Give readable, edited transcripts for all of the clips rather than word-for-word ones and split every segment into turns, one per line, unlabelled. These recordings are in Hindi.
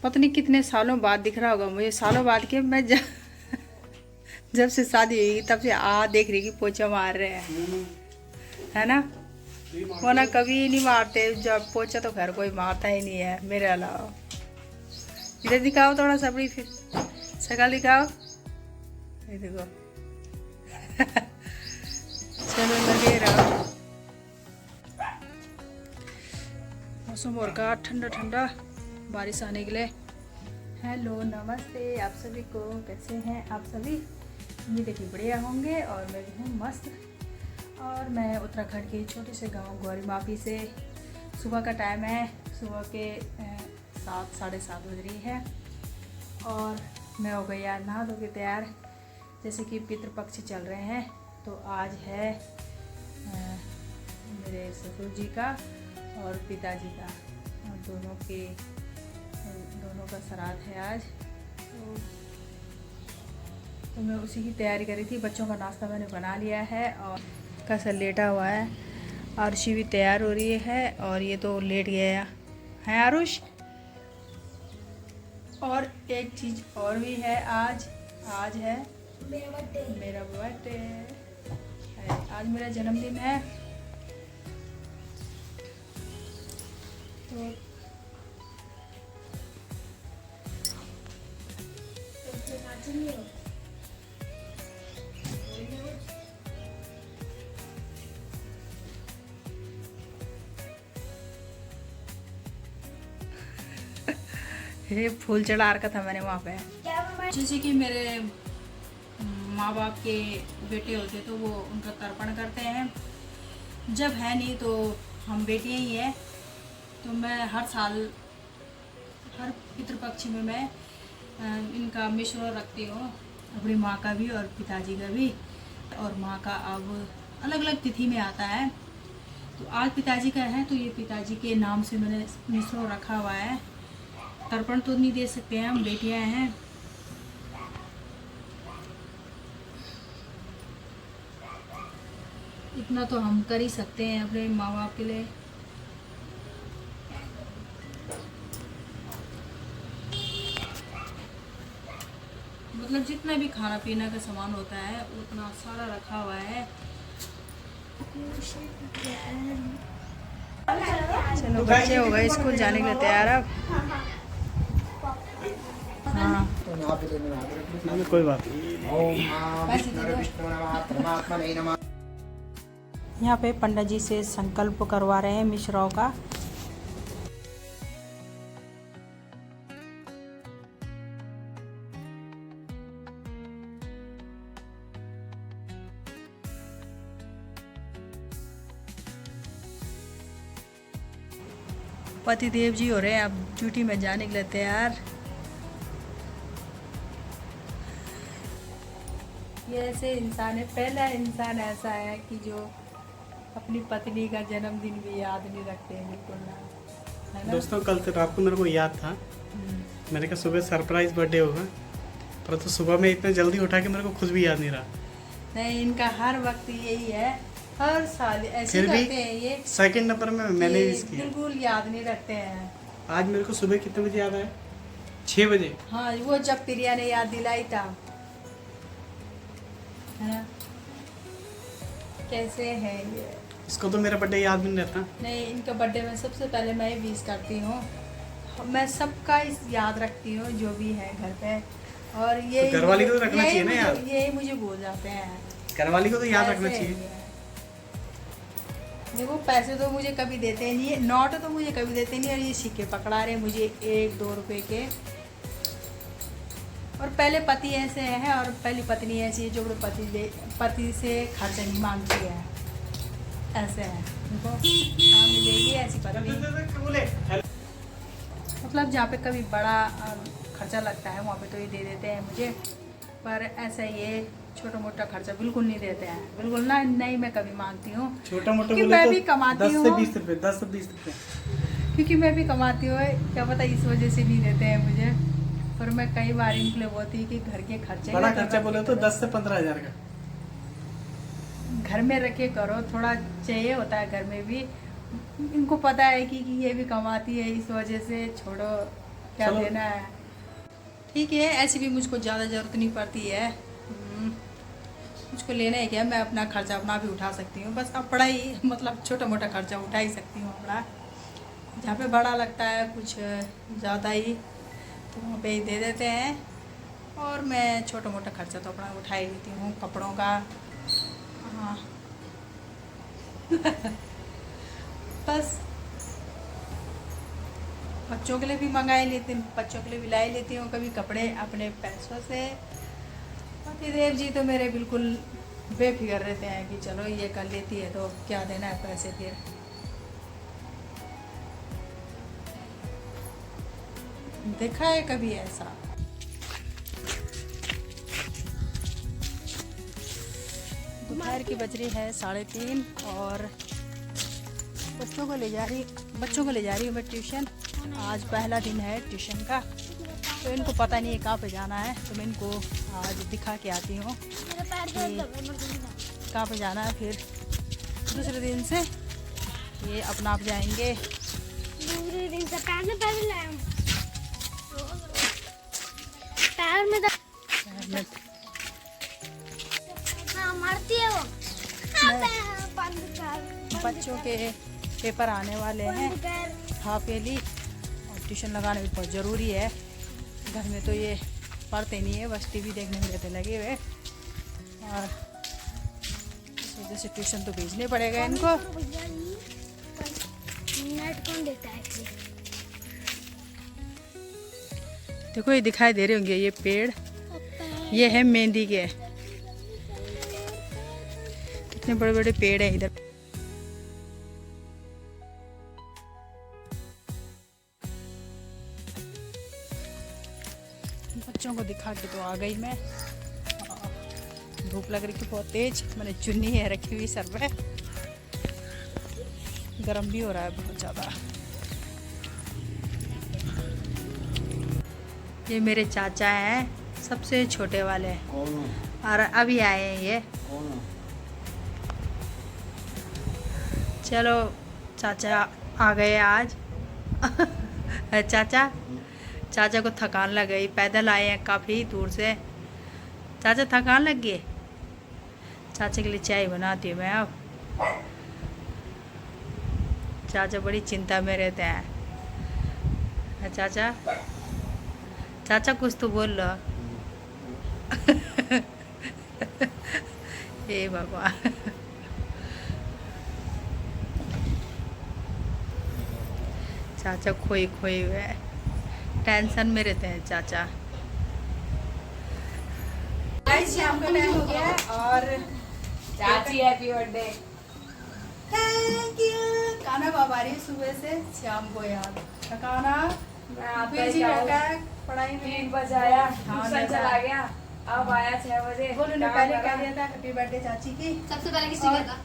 पता नहीं कितने सालों बाद दिख रहा होगा मुझे, सालों बाद के मैं जब से शादी हुई तब से देख रही कि पोछा मार रहे हैं, है ना। वो ना कभी नहीं मारते, जब पोछा तो खैर कोई मारता ही नहीं है मेरे अलावा। इधर दिखाओ थोड़ा सा अपनी फिर शक्ल दिखाओ, ये देखो। चलो लगे रहो। मौसम और का ठंडा ठंडा, बारिश आने के लिए। हेलो नमस्ते आप सभी को, कैसे हैं आप सभी? ये देखिए बढ़िया होंगे और मैं भी हूँ मस्त। और मैं उत्तराखंड के छोटे से गांव गौरी माफी से, सुबह का टाइम है, सुबह के 7 साढ़े 7 बज रही है और मैं हो गई यार नहा धो के तैयार। जैसे कि पितृपक्ष चल रहे हैं तो आज है मेरे ससुर जी का और पिताजी का, और दोनों का श्राद्ध है आज। तो मैं उसी की तैयारी करी थी। बच्चों का नाश्ता मैंने बना लिया है और कैसा लेटा हुआ है। आरुषि भी तैयार हो रही है और ये तो लेट गया है आरुष। और एक चीज़ और भी है, आज है मेरा बर्थडे है, आज मेरा जन्मदिन है। तो ये फूल चढ़ा रखा था मैंने वहाँ पे। जैसे कि मेरे माँ बाप के बेटे होते तो वो उनका तर्पण करते हैं, जब है नहीं तो हम बेटियाँ ही हैं। तो मैं हर साल हर पितृपक्ष में मैं इनका मिश्रण रखती हूँ, अपनी माँ का भी और पिताजी का भी। और माँ का अब अलग अलग तिथि में आता है, तो आज पिताजी का है तो ये पिताजी के नाम से मैंने मिश्रण रखा हुआ है। तर्पण तो नहीं दे सकते हैं, हम बेटियां हैं। इतना तो हम कर ही सकते हैं अपने माँ बाप के लिए। मतलब जितना भी खाना पीना का सामान होता है उतना सारा रखा हुआ है। चलो बच्चे हो गए स्कूल जाने के लिए तैयार अब। हाँ
कोई बात नहीं।
यहाँ पे पंडित जी से संकल्प करवा रहे हैं मिश्राओं का। पति देव जी हो रहे हैं अब ड्यूटी में जाने के लिए तैयार। ये ऐसे इंसान है, पहला इंसान ऐसा है कि जो अपनी पत्नी का जन्मदिन भी याद नहीं रखते हैं बिल्कुल ना, है ना?
दोस्तों कल से रात को मेरे को याद था, मैंने कहा सुबह सरप्राइज बर्थडे होगा, पर तो सुबह में इतना जल्दी उठा के मेरे को खुद भी याद नहीं रहा।
नहीं, इनका हर वक्त यही है, हर साल ऐसे करते हैं ये।
सेकंड नंबर में मैंने भी किया,
बिल्कुल याद नहीं रखते हैं।
आज मेरे को सुबह कितने बजे याद आया? 6 बजे।
हाँ, वो जब प्रिया ने याद दिलाई था, है ना? कैसे है ये?
इसको तो मेरा बर्थडे याद भी नहीं रहता।
नहीं, इनका बर्थडे में सबसे पहले मैं ही विश करती हूँ। मैं सबका याद रखती हूँ जो भी है घर पे। और ये
तो घरवाली को तो रखना चाहिए ना याद।
यही मुझे भूल जाते हैं।
घरवाली को तो याद रखना चाहिए।
देखो पैसे तो मुझे कभी देते नहीं है, नोट तो मुझे कभी देते नहीं, और ये सिक्के पकड़ा रहे मुझे 1-2 रुपए के। और पहले पति ऐसे है और पहली पत्नी ऐसी है जो पति से खर्चा नहीं मांगती है, ऐसे है। देखो मिलेगी ऐसी पत्नी। मतलब जहाँ पे कभी बड़ा खर्चा लगता है वहाँ पे तो ये दे देते हैं मुझे, पर ऐसा ये छोटा मोटा खर्चा बिल्कुल नहीं देते हैं, बिल्कुल ना। नहीं, मैं कभी मांगती हूँ
छोटा मोटा
क्योंकि मैं भी कमाती हूँ।
10 से 20 रुपए, 10 से 20 रुपए,
क्योंकि मैं भी कमाती हूँ, क्या पता इस वजह से नहीं देते हैं मुझे। पर मैं कई बार इनके लिए बोलती कि घर के खर्चे,
बड़ा खर्चा बोले तो 10 से 15 हजार का
घर में रखे करो, थोड़ा चाहिए होता है घर में भी। इनको पता है कि ये भी कमाती है, इस वजह से छोड़ो, क्या
चलो।
देना है। ठीक है, ऐसी भी मुझको ज़्यादा ज़रूरत नहीं पड़ती है। मुझको लेना है क्या, मैं अपना खर्चा अपना भी उठा सकती हूँ। बस अब पढ़ाई मतलब छोटा मोटा खर्चा उठा ही सकती हूँ अपना। जहाँ पे बड़ा लगता है कुछ ज़्यादा ही तो वहाँ पे ही दे देते हैं, और मैं छोटा मोटा खर्चा तो अपना उठा ही लेती हूँ कपड़ों का। हाँ बस बच्चों के लिए भी मंगाई लेती हूँ, बच्चों के लिए भी ला ही लेती हूँ कभी कपड़े अपने पैसों से। पतिदेव जी तो मेरे बिल्कुल बेफिक्र रहते हैं कि चलो ये कर लेती है तो क्या देना है पैसे फिर। देखा है कभी ऐसा? दोपहर की बज रही है 3:30 और बच्चों को ले जा रही हूँ मैं ट्यूशन। आज पहला दिन है ट्यूशन का, तो इनको पता नहीं है कहाँ पे जाना है, तो मैं इनको आज दिखा के आती हूँ कहाँ पे जाना है। फिर दूसरे दिन से ये अपना आप जाएंगे।
दूसरे दिन से पैर लाया पैर में हाँ मारती है वो। बंद कर।
बच्चों के पेपर आने वाले हैं हाफ ईयरली, और ट्यूशन लगाना भी बहुत ज़रूरी है। घर में तो ये पढ़ते नहीं है, बस टीवी देखने में रहते लगे हुए, और इस वजह से ट्यूशन तो भेजने पड़ेगा इनको।
नेट कौन देता है?
देखो ये दिखाई दे रहे होंगे ये पेड़, ये है मेहंदी के। कितने बड़े बड़े पेड़ हैं इधर। बच्चों को दिखा के तो आ गई मैं। धूप लग रही थी बहुत तेज, मैंने चुन्नी है रखी हुई सर पे, गर्म भी हो रहा है बहुत ज़्यादा। ये मेरे चाचा हैं, सबसे छोटे वाले, और अभी आए हैं ये। चलो चाचा आ गए आज। चाचा को थकान लग गई, पैदल आए हैं काफ़ी दूर से। चाचा थकान लग गई, चाचा के लिए चाय बनाती हूँ मैं अब। चाचा बड़ी चिंता में रहते हैं। चाचा कुछ तो बोल लो। हे भगवान। चाचा खोए हुए हैं, टेंशन में रहते हैं चाचा। शाम का टाइम हो गया है और
चाची हैप्पी बर्थडे।
Thank you. खाना बाबा रही सुबह से शाम को यार खाना
मैं आता
बिजी
ही
रहता है पढ़ाई में।
3 बजे आया,
हाँ,
ट्यूशन
बेटा।
चला गया, अब आया 6 बजे।
बोलो ने
काम
पहले
करा।
क्या दिया था हैप्पी बर्थडे चाची की।
सबसे पहले किसी का था?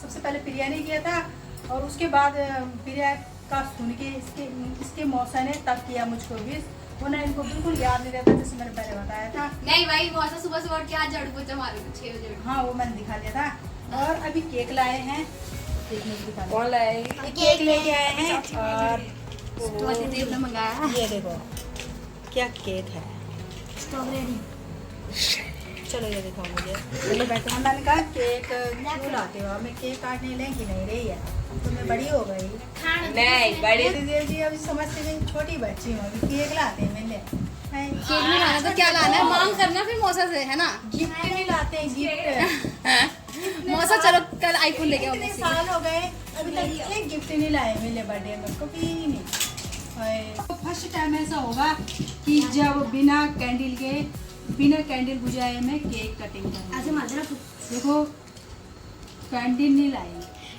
सबसे पहले प्रिया ने किया था, और उसके बाद प्रिया का सुन के इसके मौसा ने तब किया मुझको भी। वो ना इनको बिल्कुल याद नहीं रहता, जैसे मैंने पहले बताया था।
नहीं भाई बहुत सुबह सुबह उठ के आज झाड़ू पोछा मारे 6 बजे।
हाँ वो मैंने दिखा दिया था। और अभी केक लाए हैं, केक में भी दिखा दिया।
कौन लाए?
केक लेके आए हैं, और
देव ने मंगाया
ये देखो क्या केक है।
स्ट्रॉबेरी।
चलो ये दिखाओ मुझे। चलो बैठो। मैंने कहा केक क्यों लाते हो, हमें केक काटने लेंगी नहीं रही है, तो मैं बड़ी हो गई।
नहीं बड़ी।
देव जी अभी समझते नहीं, छोटी बच्ची हूँ, अभी केक लाते हैं मेले।
केक नहीं लाना तो क्या लाना है? मांग करना फिर मौसा से, है ना?
गिफ्ट नहीं लाते हैं, गिफ्ट।
मौसा चलो कल आईफोन लेके आओ।
इतने साल हो गए अभी तक एक गिफ्ट नहीं लाए मेरे बर्थडे में, कभी नहीं। फर्स्ट टाइम ऐसा होगा कि जब बिना कैंडल बुझाए मैं केक कटिंग करूँ।
ऐसे मार देना।
देखो कैंडल नहीं लाई।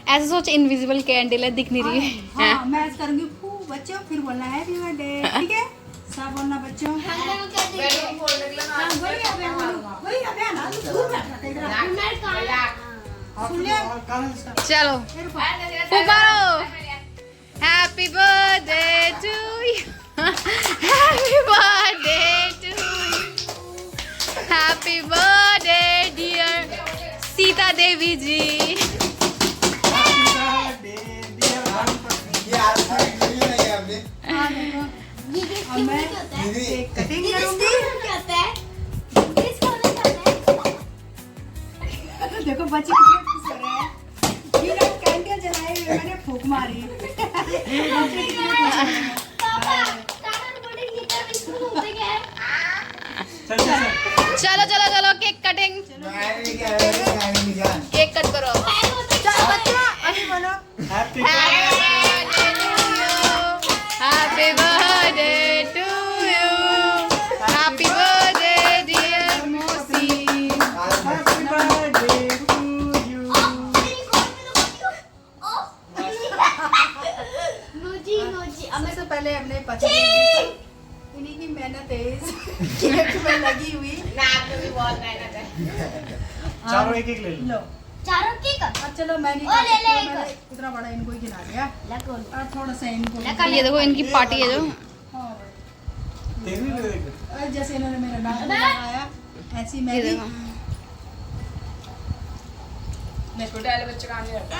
ऐसे सोच इनविजिबल कैंडल है, दिख नहीं रही है।
हाँ मैं ऐसा करूँगी फू बच्चों, फिर बोलना हैप्पी बर्थडे, ठीक है? सब बोलना बच्चों।
बेडरूम खोल के लगा।
वही अबे आना, तू दूर बैठा था इधर। सुन लिया?
चलो पुकारो। Happy birthday to you, happy birthday to you, happy birthday dear Sita Devi ji.
हाँ देखो अब मैं केक कटिंग करूंगी। देखो बच्चे कितने खुश हो रहे हैं। बिना कैंडल जलाए हुए मैंने फूंक मारी। बच्चे कितने खुश हो रहे हैं।
चल चल
चलो चलो चलो केक कटिंग केक कट करो
अभी बोलो
happy
happy birthday to you happy birthday dear मोसी
हैप्पी बर्थडे टू यू।
सबसे पहले हमने पता इन्हीं की मेहनत है इस केक में लगी हुई।
भी बहुत मेहनत है।
चारों एक एक ले लो।
लो अब चलो मैं नहीं
ओ, ले ले
मैंने
एक।
इतना बड़ा इनको ही खिला दिया और थोड़ा सा इनको
ये देखो इनकी पार्टी है जो
हाँ भाई।
तेरी ले ले।
और जैसे इन्होंने मेरा नाम लगाया ऐसी मैं
ये
भी
देखो
छोटे वाले बच्चे काम नहीं करते।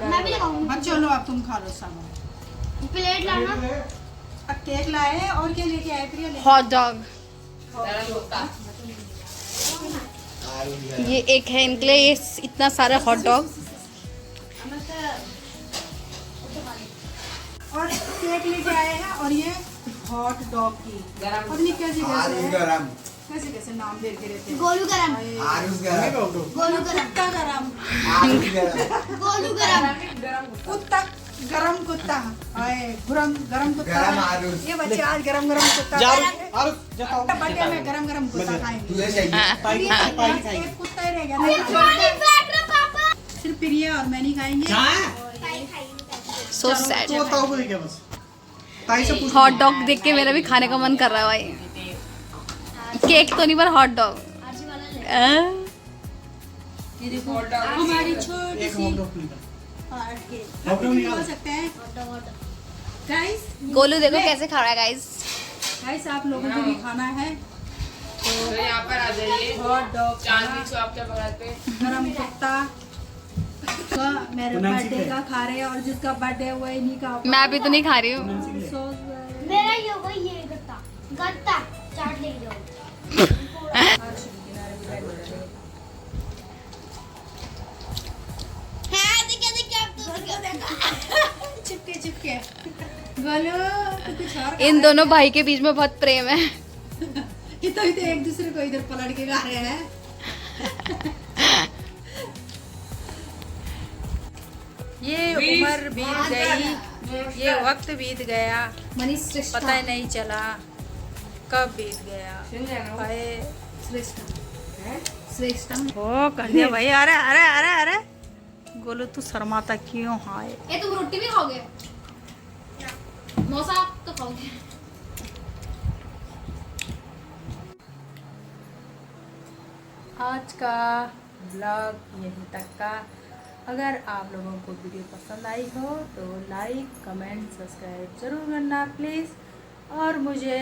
मैं भी लगाऊंगी
बच्चों लो अब तुम खा लो सामान।
प्लेट लाना
अब केक लाए हैं और क्या लेके आए प्रिया ले
हॉट डॉग
गरम होता।
ये एक है इनके लिए ये इतना सारा हॉट डॉग
और केक लेके आए हैं और ये हॉट डॉग की
गरम
पता नहीं कैसे
आलू
कैसे
गरम
कैसे कैसे नाम दे के रहते हैं।
गोलू गरम
आलू गरम
गोलू गरम
कुत्ता गरम
आलू गरम
गोलू गरम
कुत्ता गरम कुत्ता आए गरम गरम कुत्ता
गरम आलू।
ये बच्चे आज गरम गरम कुत्ता
जा
खाएंगे।
और जाओ।
बर्थडे में गरम गरम कुत्ता खाएंगे।
तुझे चाहिए
पाई
ये
पाई
आज
खाएंगे।
एक कुत्ता ही रह गया ना। सिर्फ प्रिया और मैं नहीं खाएंगे।
सो सैड
तो ताऊ को दे क्या बस। ताई से पूछ।
हॉट डॉग देख के मेरा भी खाने का मन कर रहा है भाई केक तो नहीं पर हॉट डॉग
ये देखो हमारी छोटी
एक
सी
हॉट डॉग निकाल।
हार्ट केक
हॉट डॉग
बोल
निकाल।
सकते हैं गाइस।
गोलू देखो कैसे खा रहा है गाइस
गाइस आप लोगों को भी खाना है
तो यहाँ पर आ जाइए।
हॉट डॉग
चांदनी चौक के बगल पे
गरम कुत्ता का मेरे बर्थडे का खा रहे हैं और जिसका बर्थडे है वो इन्हीं का
मैं अभी तो नहीं खा रही हूँ
So,
मेरा ये वही है गत्ता गत्ता चाट ले जाओ
चिपके चिपके बोलो तो कुछ और
इन दोनों भाई के बीच में बहुत प्रेम है
ये तो एक दूसरे को इधर पलट के गा रहे हैं। ये उम्र बीत गई ये वक्त बीत गया पता ही नहीं चला कब बीत गया। हाय श्रेष्ठम ओ कर दिया भाई। अरे अरे अरे अरे गोलू तू शर्माता क्यों? हाय
ये तुम रोटी भी खाओगे मौसा आप तो खाओगे
आज का ब्लॉग यहीं तक का। अगर आप लोगों को वीडियो पसंद आई हो तो लाइक कमेंट सब्सक्राइब ज़रूर करना प्लीज़ और मुझे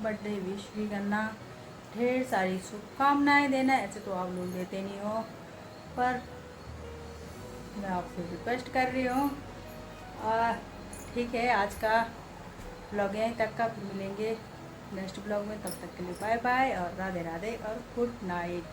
बर्थडे विश भी करना। ढेर सारी शुभकामनाएं देना। ऐसे तो आप लोग देते नहीं हो पर मैं आपसे रिक्वेस्ट कर रही हूँ। और ठीक है आज का ब्लॉग यहीं तक का। फिर मिलेंगे नेक्स्ट ब्लॉग में। तब तक के लिए बाय बाय और राधे राधे और गुड नाइट।